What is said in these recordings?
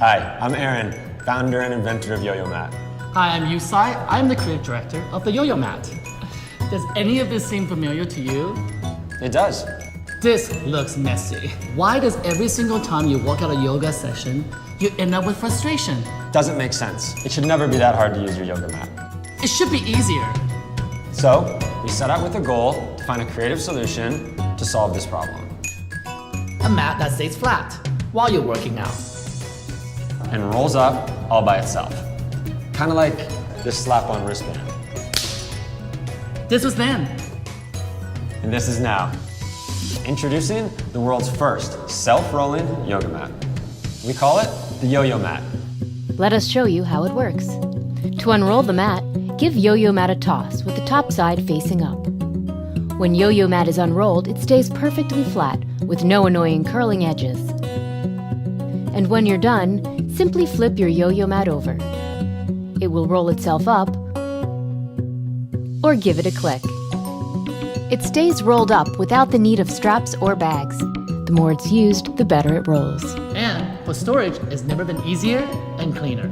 Hi, I'm Aaron, founder and inventor of Yo-Yo Mat. Hi, I'm Yusai. I'm the creative director of the Yo-Yo Mat. Does any of this seem familiar to you? It does. This looks messy. Why does every single time you walk out a yoga session, you end up with frustration? Doesn't make sense. It should never be that hard to use your yoga mat. It should be easier. So, we set out with a goal to find a creative solution to solve this problem. A mat that stays flat while you're working out. And rolls up all by itself. Kind of like this slap-on wristband. This was then. And this is now. Introducing the world's first self-rolling yoga mat. We call it the Yo-Yo Mat. Let us show you how it works. To unroll the mat, give Yo-Yo Mat a toss with the top side facing up. When Yo-Yo Mat is unrolled, it stays perfectly flat with no annoying curling edges. And when you're done, simply flip your Yo-Yo Mat over. It will roll itself up, or give it a click. It stays rolled up without the need of straps or bags. The more it's used, the better it rolls. And for storage, it's never been easier and cleaner.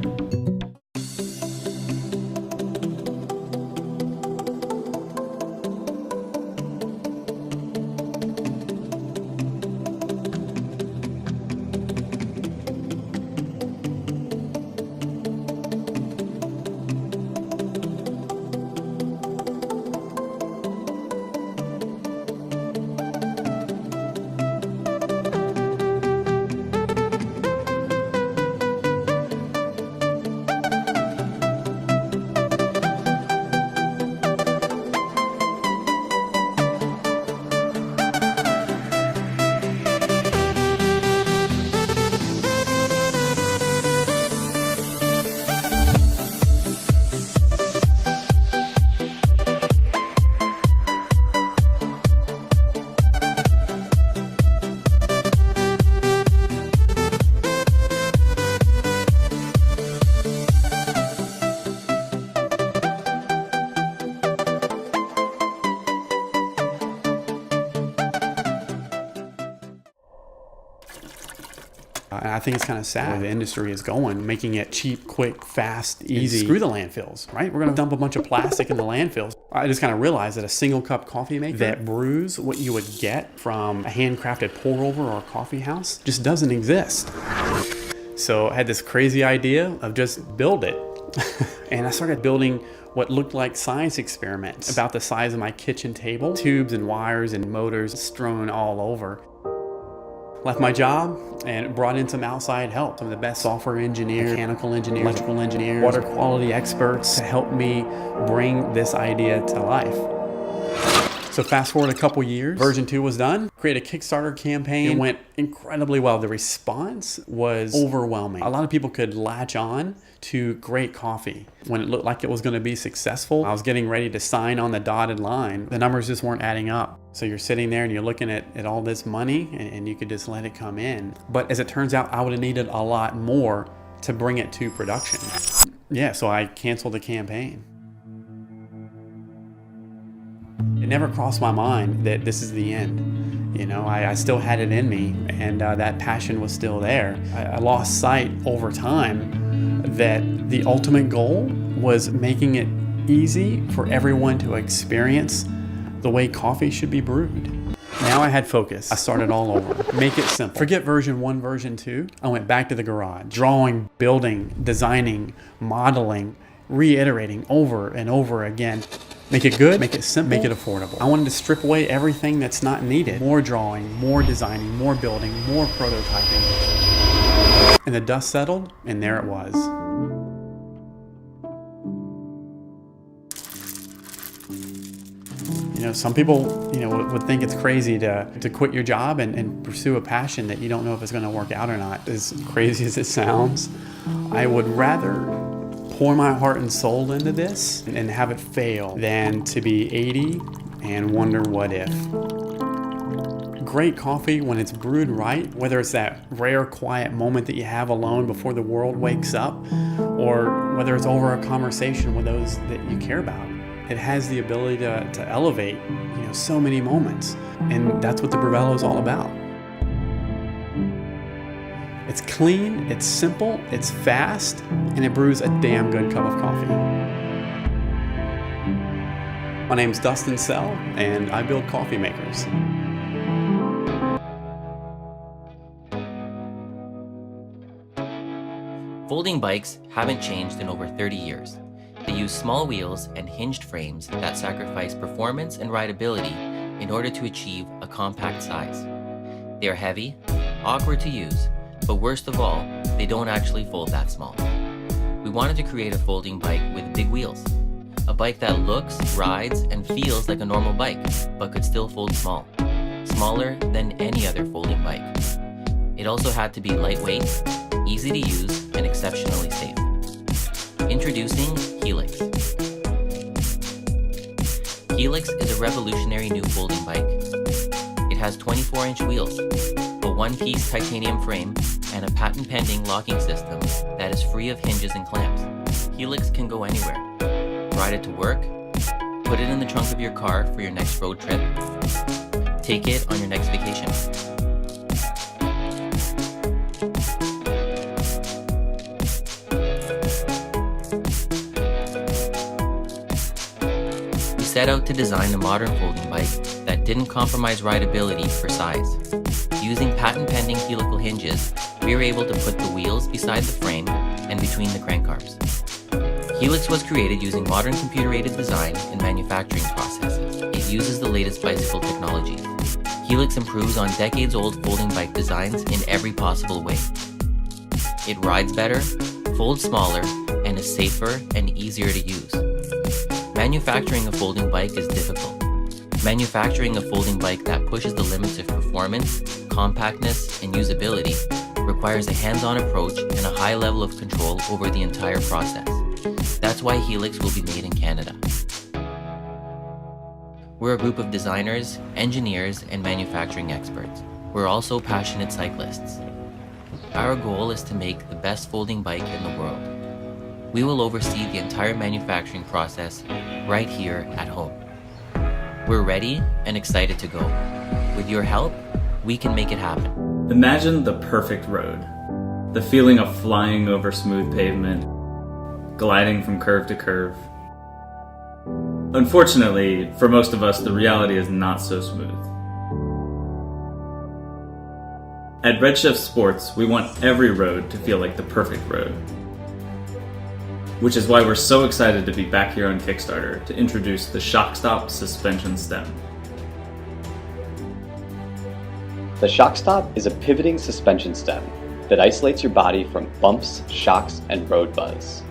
And I think it's kind of sad where the industry is going, making it cheap, quick, fast, easy. Screw the landfills, right? We're going to dump a bunch of plastic in the landfills. I just kind of realized that a single cup coffee maker that brews what you would get from a handcrafted pour over or a coffee house just doesn't exist. So I had this crazy idea of just build it. And I started building what looked like science experiments about the size of my kitchen table, tubes and wires and motors strewn all over. Left my job and brought in some outside help. Some of the best software engineers, mechanical engineers, electrical engineers, water quality experts to help me bring this idea to life. So fast forward a couple years, version 2 was done. Created a Kickstarter campaign. It went incredibly well. The response was overwhelming. A lot of people could latch on to great coffee. When it looked like it was going to be successful, I was getting ready to sign on the dotted line. The numbers just weren't adding up. So you're sitting there and you're looking at all this money and you could just let it come in. But as it turns out, I would have needed a lot more to bring it to production. Yeah, so I canceled the campaign. It never crossed my mind that this is the end. You know, I still had it in me, and that passion was still there. I lost sight over time that the ultimate goal was making it easy for everyone to experience the way coffee should be brewed. Now I had focus. I started all over. Make it simple. Forget version 1, version 2. I went back to the garage, drawing, building, designing, modeling, reiterating over and over again. Make it good, make it simple, make it affordable. I wanted to strip away everything that's not needed. More drawing, more designing, more building, more prototyping. And the dust settled, and there it was. You know, some people, would think it's crazy to quit your job and pursue a passion that you don't know if it's going to work out or not. As crazy as it sounds, I would rather pour my heart and soul into this and have it fail than to be 80 and wonder what if. Great coffee, when it's brewed right, whether it's that rare quiet moment that you have alone before the world wakes up, or whether it's over a conversation with those that you care about, it has the ability to elevate, so many moments. And that's what the Brewello is all about. It's It's clean, it's simple, it's fast, and it brews a damn good cup of coffee. My name's Dustin Sell, and I build coffee makers. Folding bikes haven't changed in over 30 years. They use small wheels and hinged frames that sacrifice performance and rideability in order to achieve a compact size. They are heavy, awkward to use, but worst of all, they don't actually fold that small. We wanted to create a folding bike with big wheels. A bike that looks, rides, and feels like a normal bike, but could still fold small. Smaller than any other folding bike. It also had to be lightweight, easy to use, and exceptionally safe. Introducing Helix. Helix is a revolutionary new folding bike. It has 24-inch wheels, a one-piece titanium frame, and a patent-pending locking system that is free of hinges and clamps. Helix can go anywhere. Ride it to work, put it in the trunk of your car for your next road trip, take it on your next vacation. We set out to design a modern folding bike that didn't compromise rideability for size. Using patent-pending helical hinges, we were able to put the wheels beside the frame and between the crank arms. Helix was created using modern computer-aided design and manufacturing processes. It uses the latest bicycle technologies. Helix improves on decades-old folding bike designs in every possible way. It rides better, folds smaller, and is safer and easier to use. Manufacturing a folding bike is difficult. Manufacturing a folding bike that pushes the limits of performance, compactness, and usability requires a hands-on approach and a high level of control over the entire process. That's why Helix will be made in Canada. We're a group of designers, engineers, and manufacturing experts. We're also passionate cyclists. Our goal is to make the best folding bike in the world. We will oversee the entire manufacturing process right here at home. We're ready and excited to go. With your help, we can make it happen. Imagine the perfect road. The feeling of flying over smooth pavement, gliding from curve to curve. Unfortunately, for most of us, the reality is not so smooth. At Redshift Sports, we want every road to feel like the perfect road. Which is why we're so excited to be back here on Kickstarter to introduce the ShockStop suspension stem. The ShockStop is a pivoting suspension stem that isolates your body from bumps, shocks, and road buzz.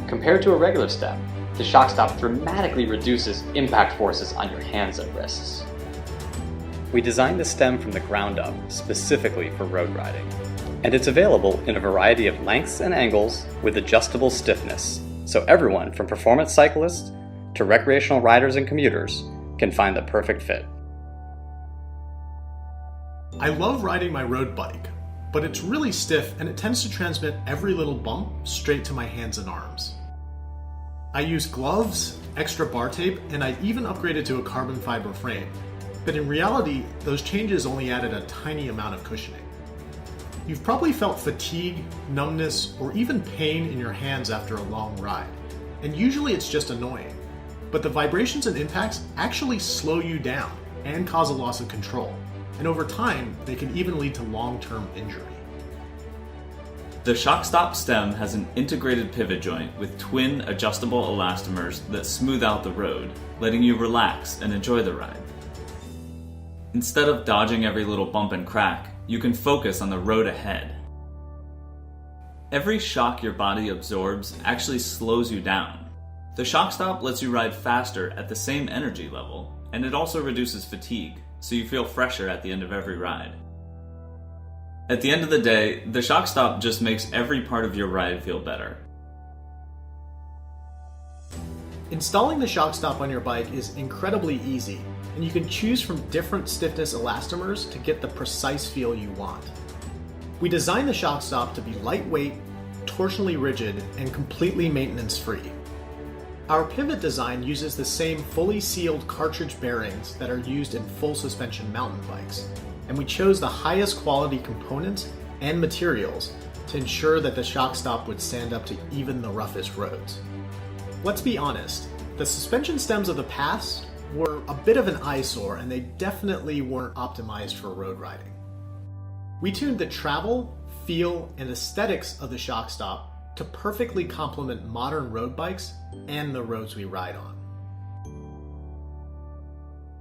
Compared to a regular stem, the ShockStop dramatically reduces impact forces on your hands and wrists. We designed the stem from the ground up specifically for road riding, and it's available in a variety of lengths and angles with adjustable stiffness, so everyone from performance cyclists to recreational riders and commuters can find the perfect fit. I love riding my road bike, but it's really stiff and it tends to transmit every little bump straight to my hands and arms. I use gloves, extra bar tape, and I even upgraded to a carbon fiber frame, but in reality, those changes only added a tiny amount of cushioning. You've probably felt fatigue, numbness, or even pain in your hands after a long ride, and usually it's just annoying, but the vibrations and impacts actually slow you down and cause a loss of control, and over time, they can even lead to long-term injury. The ShockStop stem has an integrated pivot joint with twin adjustable elastomers that smooth out the road, letting you relax and enjoy the ride. Instead of dodging every little bump and crack, you can focus on the road ahead. Every shock your body absorbs actually slows you down. The ShockStop lets you ride faster at the same energy level, and it also reduces fatigue, so you feel fresher at the end of every ride. At the end of the day, the ShockStop just makes every part of your ride feel better. Installing the ShockStop on your bike is incredibly easy, and you can choose from different stiffness elastomers to get the precise feel you want. We designed the ShockStop to be lightweight, torsionally rigid, and completely maintenance-free. Our pivot design uses the same fully sealed cartridge bearings that are used in full suspension mountain bikes, and we chose the highest quality components and materials to ensure that the shock stop would stand up to even the roughest roads. Let's be honest, the suspension stems of the past were a bit of an eyesore and they definitely weren't optimized for road riding. We tuned the travel, feel, and aesthetics of the shock stop to perfectly complement modern road bikes and the roads we ride on.